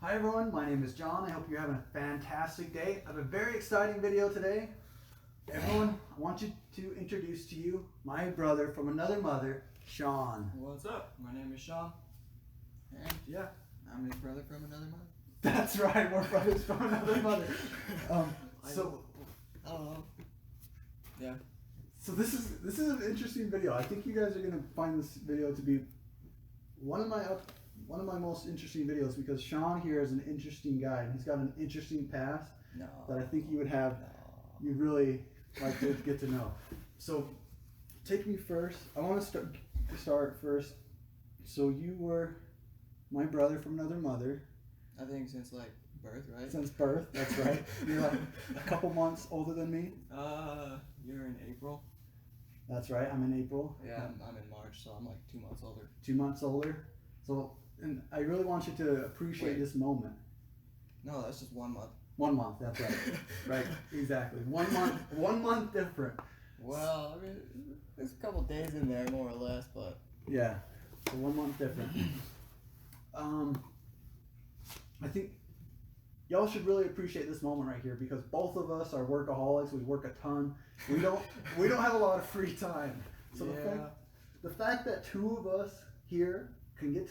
Hi everyone, my name is John. I hope you're having a fantastic day. I have a very exciting video today. Everyone, I want you to introduce to you my brother from another mother, Shaun. What's up? My name is Shaun. And yeah, I'm his brother from another mother. That's right, we're brothers from another mother. I don't know. Yeah. So this is an interesting video. I think you guys are gonna find this video to be one of my most interesting videos because Shaun here is an interesting guy and he's got an interesting past that I think you would have. You'd really like to get to know. So take me first. I want to start first. So you were my brother from another mother. I think since like birth, right? Since birth, that's right. You're like a couple months older than me. You're in April. That's right. I'm in April. Yeah, I'm in March, so I'm like 2 months older. 2 months older. So, and I really want you to appreciate this moment. No, that's just 1 month. 1 month. That's right. Right. Exactly. 1 month. 1 month different. Well, I mean, there's a couple days in there, more or less, but yeah. So 1 month different. I think y'all should really appreciate this moment right here because both of us are workaholics. We work a ton. We don't have a lot of free time. So yeah. the fact that two of us here can get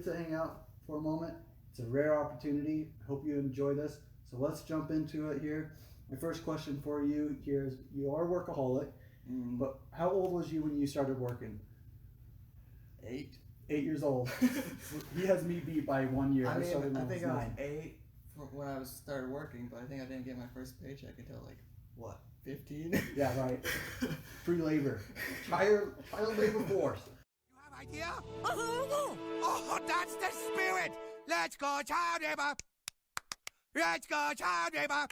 to hang out for a moment, it's a rare opportunity. I hope you enjoy this. So let's jump into it here. My first question for you here is: you are a workaholic, but how old was you when you started working? 8. 8 years old. He has me beat by 1 year. I mean, started when I think was I was 9. 8 when I started working, but I think I didn't get my first paycheck until like, what, 15? Yeah, right. Free labor. Child labor force. You have idea? Oh, that's the spirit! Let's go, child labor! Let's go, child labor!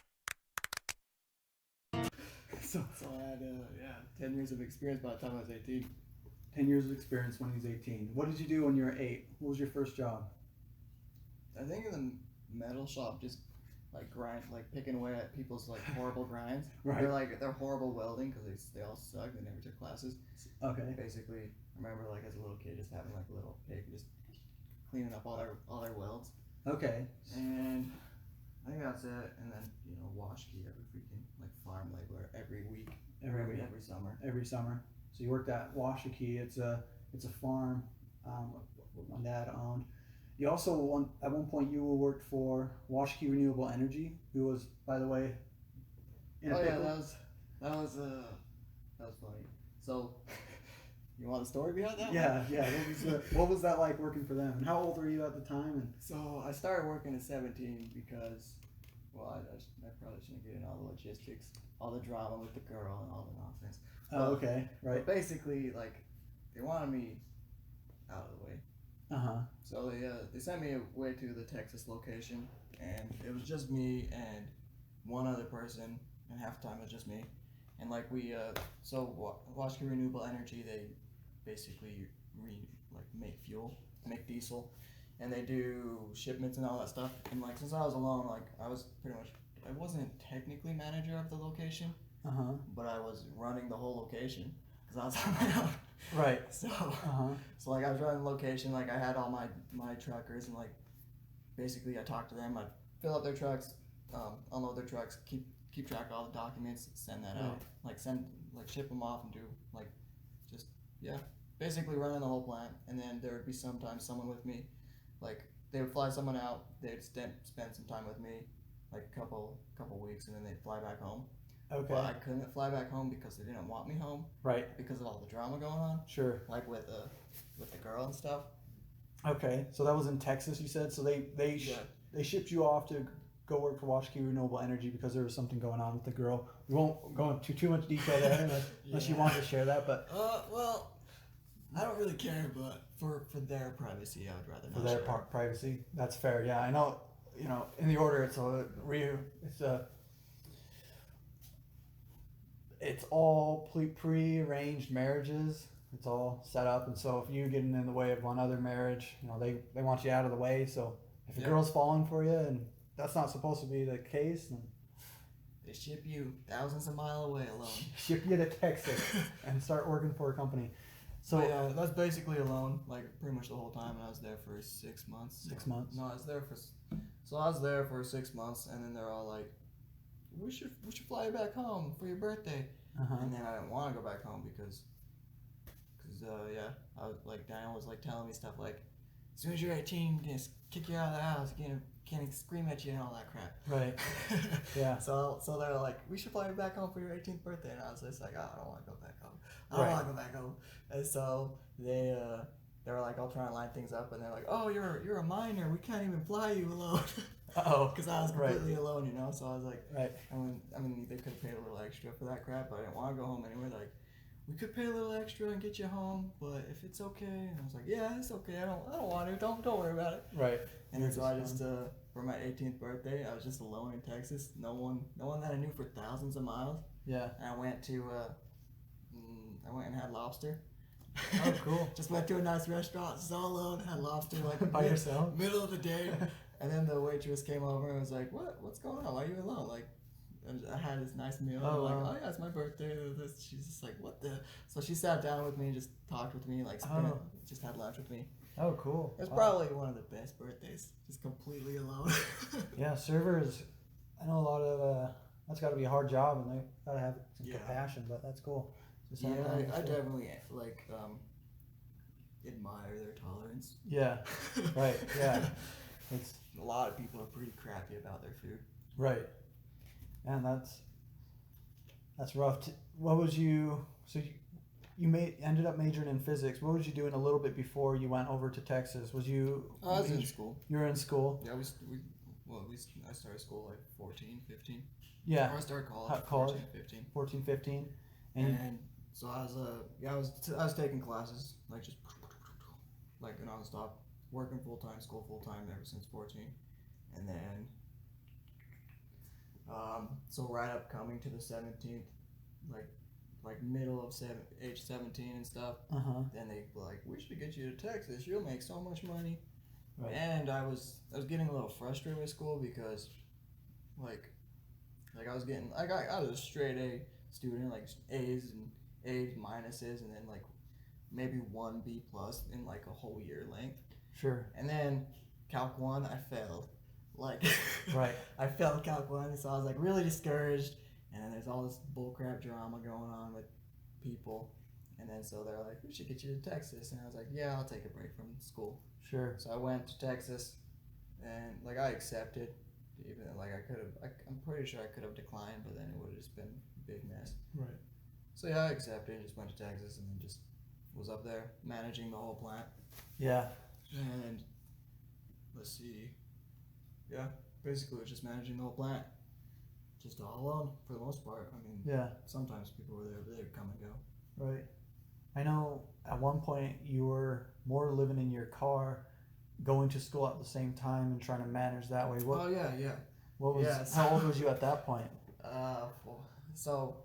So I had 10 years of experience by the time I was 18. 10 years of experience when he's 18. What did you do when you were 8? What was your first job? I think in the metal shop, just like picking away at people's like horrible grinds. Right. They're horrible welding because they all suck. They never took classes. Okay. Basically, I remember like as a little kid just having like a little pig just cleaning up all their welds. Okay. And I think that's it. And then wash key every freaking like farm labor every week. Every summer. Every summer. So you worked at Washakie. It's a farm what my dad owned. You also at one point you worked for Washakie Renewable Energy, who was, by the way, in a pickle. Yeah, that was funny. So you want a story behind that? Yeah. What was that like working for them? And how old were you at the time? And so I started working at 17 because, well, I probably shouldn't get into all the logistics, all the drama with the girl and all the nonsense. Oh, okay, right. But basically, like, they wanted me out of the way. So they sent me away to the Texas location, and it was just me and one other person, and half the time it was just me. And like Washakie Renewable Energy, they basically make fuel, make diesel, and they do shipments and all that stuff. And like since I was alone, like I wasn't technically manager of the location, but I was running the whole location because I was on my own. Right. So like I was running the location, like I had all my truckers, and like basically I talked to them, I'd fill up their trucks, unload their trucks, keep track of all the documents, send that out, ship them off and do basically running the whole plant. And then there would be sometimes someone with me, like they would fly someone out, they'd spend some time with me, like a couple weeks, and then they'd fly back home. Okay. But I couldn't fly back home because they didn't want me home. Right. Because of all the drama going on. Sure. Like with the girl and stuff. Okay, so that was in Texas, you said. So they shipped you off to go work for Washakie Renewable Energy because there was something going on with the girl. We won't go into too much detail there unless you want to share that. But well, I don't really care, but for their privacy, I would rather not. For their privacy, that's fair. Yeah, I know. In the order, it's all pre-arranged marriages. It's all set up, and so if you get in the way of one other marriage, they want you out of the way. So if a girl's falling for you, and that's not supposed to be the case, then they ship you thousands of miles away alone. Ship you to Texas and start working for a company. So yeah, that's basically alone, like pretty much the whole time, and I was there for 6 months. 6 months? No, I was there for So I was there for 6 months, and then they're all like, we should fly you back home for your birthday. And then I didn't want to go back home because I was like, Daniel was like telling me stuff like, as soon as you're 18, we're gonna kick you out of the house, can't scream at you and all that crap. Right. Yeah. So they were like, we should fly you back home for your 18th birthday, and I was just like, oh, I don't want to go back home. I don't want to go back home. And so they were like, I'll try and line things up, and they're like, oh, you're a minor, we can't even fly you alone. Because I was completely alone, you know. So I was like, I mean, they could have paid a little extra for that crap, but I didn't want to go home anyway. Like, we could pay a little extra and get you home, but if it's okay, and I was like, yeah, it's okay. I don't want to. Don't worry about it. Right. And then so I just for my 18th birthday, I was just alone in Texas. No one that I knew for thousands of miles. Yeah. And I went and had lobster. Oh, cool. Just went to a nice restaurant, just all alone, had lobster like by yourself, middle of the day. And then the waitress came over and was like, what's going on? Why are you alone? Like, and I had this nice meal. I'm like, oh yeah, it's my birthday. She's just like, what the? So she sat down with me and just talked with me, like, just had lunch with me. Oh, cool. It was probably one of the best birthdays, just completely alone. Yeah, servers, I know a lot of, that's got to be a hard job, and they got to have some compassion, but that's cool. Yeah, I definitely, like, admire their tolerance. Yeah, right, yeah. It's a lot of people are pretty crappy about their food. Right. And that's rough. What was you? So you ended up majoring in physics. What was you doing a little bit before you went over to Texas? Was you? I was in school. You were in school. Yeah, I started school like 14, 15. Yeah. Or I started college. 14, 15. And so I was taking classes like nonstop, working full-time, school full-time ever since 14, and then so right up coming to the 17th, like middle of age 17 and stuff. Then they were like, we should get you to Texas. You'll make so much money. Right. And I was getting a little frustrated with school because like I was getting I was a straight A student, like A's and A's, minuses, and then like maybe 1 B plus in like a whole year length. Sure. And then Calc 1, I failed. Like, right. I failed Calc 1, so I was like really discouraged. And then there's all this bullcrap drama going on with people. And then so they're like, we should get you to Texas. And I was like, yeah, I'll take a break from school. Sure. So I went to Texas, and like I accepted. Even like I'm pretty sure I could have declined, but then it would have just been a big mess. Right. So yeah, I accepted and just went to Texas, and then just was up there managing the whole plant. Yeah. And let's see. Yeah, basically it was just managing the whole plant. Just all alone for the most part. I mean, yeah. Sometimes people were there, but they would come and go. Right. I know at one point you were more living in your car, going to school at the same time and trying to manage that way. Oh yeah. What was? How old was you at that point? So,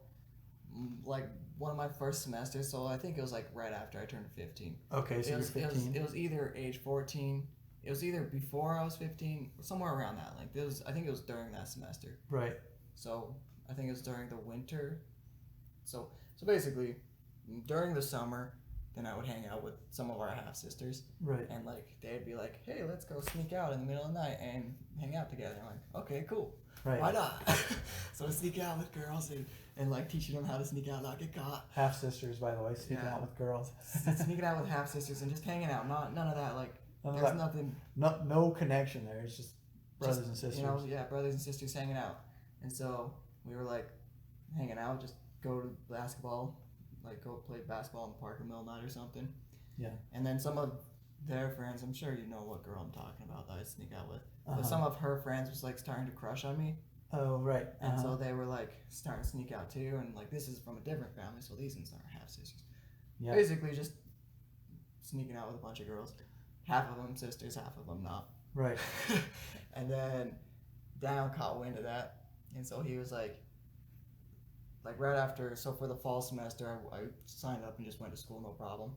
like one of my first semesters. So I think it was like right after I turned 15. Okay, so you're 15. It was either age 14. It was either before I was 15, or somewhere around that length. I think it was during that semester. Right. So I think it was during the winter. So basically, during the summer, then I would hang out with some of our half sisters. Right. And like they'd be like, "Hey, let's go sneak out in the middle of the night and hang out together." I'm like, "Okay, cool. Right. Why not?" So I sneak out with girls and like teaching them how to sneak out, not get caught. Half sisters, by the way, sneaking out with girls. Sneaking out with half sisters and just hanging out. None of that. Like there's nothing. No connection there. It's just brothers and sisters. You know, yeah, brothers and sisters hanging out. And so we were like hanging out, just go to basketball. Like go play basketball in the park in the middle of the night or something. Yeah. And then some of their friends, I'm sure you know what girl I'm talking about that I sneak out with. But some of her friends was like starting to crush on me. Oh, right. And so they were like starting to sneak out too. And like this is from a different family, so these ones are half sisters. Yeah. Basically just sneaking out with a bunch of girls. Half of them sisters, half of them not. Right. And then Daniel caught wind of that. And so he was like right after, so for the fall semester, I signed up and just went to school, no problem.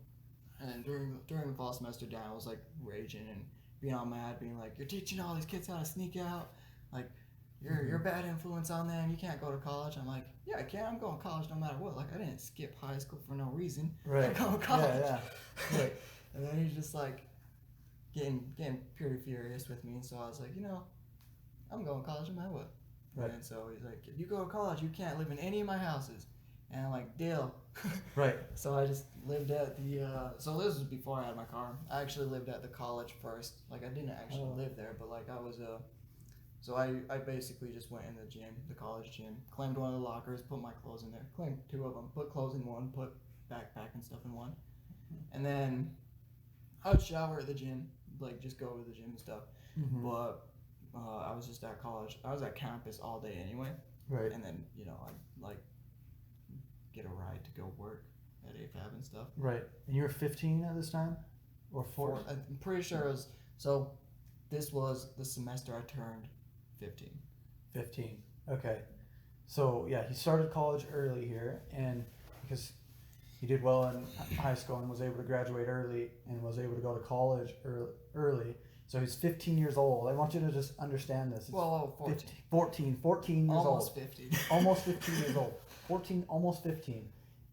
And during the fall semester, Dan was like raging and being all mad, being like, "You're teaching all these kids how to sneak out. Like, you're a bad influence on them. You can't go to college." I'm like, "Yeah, I can. I'm going to college no matter what. Like, I didn't skip high school for no reason. Right. I'm going to college." Yeah. Right. And then he's just like getting pretty furious with me. And so I was like, I'm going to college in my way. Right. And so he's like, if you go to college, you can't live in any of my houses. And I'm like, deal. Right. So I just lived at the, so this was before I had my car. I actually lived at the college first. Like, I didn't actually live there, but like I was, so I basically just went in the gym, the college gym, claimed one of the lockers, put my clothes in there, claimed 2 of them, put clothes in one, put backpack and stuff in one. And then I would shower at the gym, like just go to the gym and stuff. Mm-hmm. But I was just at college. I was at campus all day anyway. Right. And then, you know, I'd like get a ride to go work at AFAB and stuff. Right. And you were 15 at this time? Or 4? I'm pretty sure it was, so this was the semester I turned 15. 15. Okay. So, yeah, he started college early here, and because he did well in high school and was able to graduate early and was able to go to college early. So he's 15 years old. I want you to just understand this. Well, 14. 14 years almost old. 15. Almost 15 years old. 14, almost 15.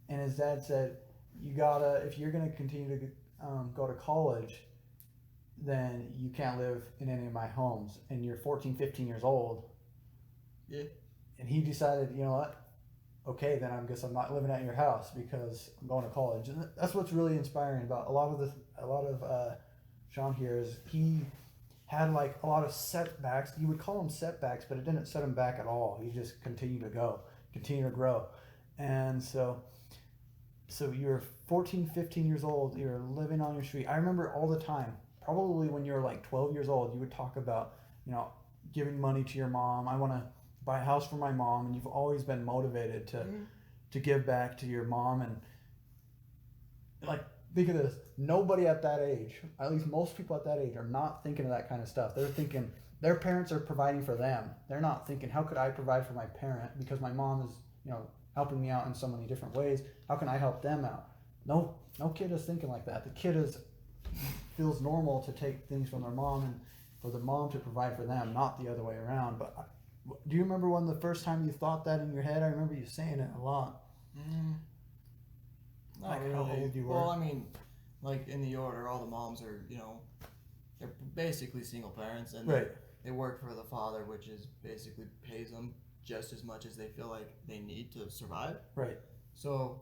And his dad said, you gotta, if you're going to continue to go to college, then you can't live in any of my homes. And you're 14, 15 years old. Yeah. And he decided, you know what? Okay, then I guess I'm not living at your house because I'm going to college. And that's what's really inspiring about a lot of Shaun here is he had like a lot of setbacks. You would call them setbacks, but it didn't set him back at all. He just continued to go, continue to grow. And so you're 14, 15 years old, you're living on your street. I remember all the time, probably when you were like 12 years old, you would talk about, you know, giving money to your mom. I want to buy a house for my mom, and you've always been motivated to give back to your mom. And like, think of this, nobody at that age, at least most people at that age, are not thinking of that kind of stuff. They're thinking their parents are providing for them. They're not thinking, how could I provide for my parent because my mom is, you know, helping me out in so many different ways. How can I help them out? No kid is thinking like that. The kid feels normal to take things from their mom and for the mom to provide for them, not the other way around. But do you remember when the first time you thought that in your head? I remember you saying it a lot. Not like really. How old you were? Well, I mean, like in the order, all the moms are, you know, they're basically single parents, and right. they work for the father, which is basically pays them just as much as they feel like they need to survive. Right. So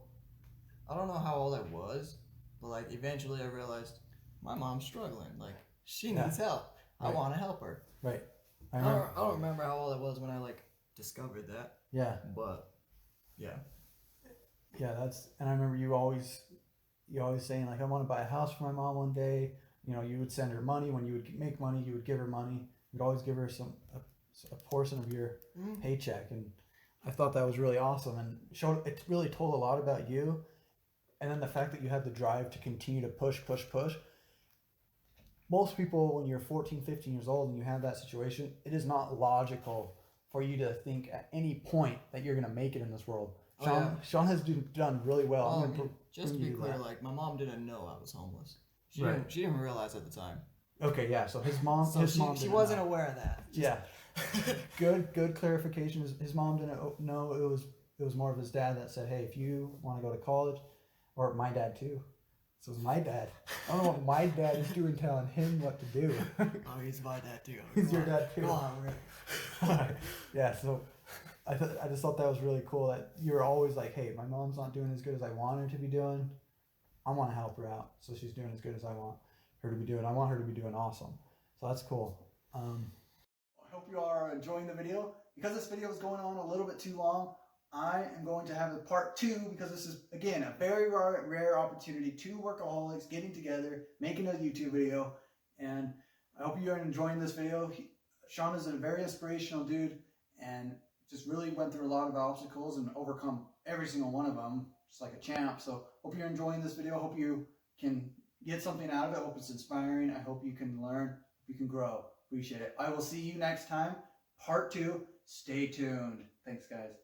I don't know how old I was, but like eventually I realized my mom's struggling. Like she needs help. Right. I want to help her. Right. I don't remember how old I was when I like discovered that. Yeah. But yeah. Yeah, and I remember you always saying like, I want to buy a house for my mom one day. You know, you would send her money. When you would make money, you would give her money. You'd always give her a portion of your paycheck, and I thought that was really awesome, and it really told a lot about you. And then the fact that you had the drive to continue to push. Most people, when you're 14, 15 years old and you have that situation, it is not logical for you to think at any point that you're going to make it in this world. Shaun has done really well. Just to be clear, like my mom didn't know I was homeless. She didn't realize at the time. Okay, yeah. So his mom. She wasn't aware of that. Yeah. Good clarification. His mom didn't know. It was more of his dad that said, "Hey, if you want to go to college," or my dad too. So it was my dad. I don't know what my dad is doing, telling him what to do. Oh, he's my dad too. He's your dad too. Come on, yeah. So I just thought that was really cool that you're always like, hey, my mom's not doing as good as I want her to be doing. I want to help her out, so she's doing as good as I want her to be doing. I want her to be doing awesome. So that's cool. I hope you are enjoying the video. Because this video is going on a little bit too long, I am going to have a part 2 because this is, again, a very rare opportunity. 2 workaholics getting together, making a YouTube video. And I hope you are enjoying this video. Shaun is a very inspirational dude and just really went through a lot of obstacles and overcome every single one of them, just like a champ. So hope you're enjoying this video. Hope you can get something out of it. Hope it's inspiring. I hope you can learn. You can grow. Appreciate it. I will see you next time. Part 2. Stay tuned. Thanks, guys.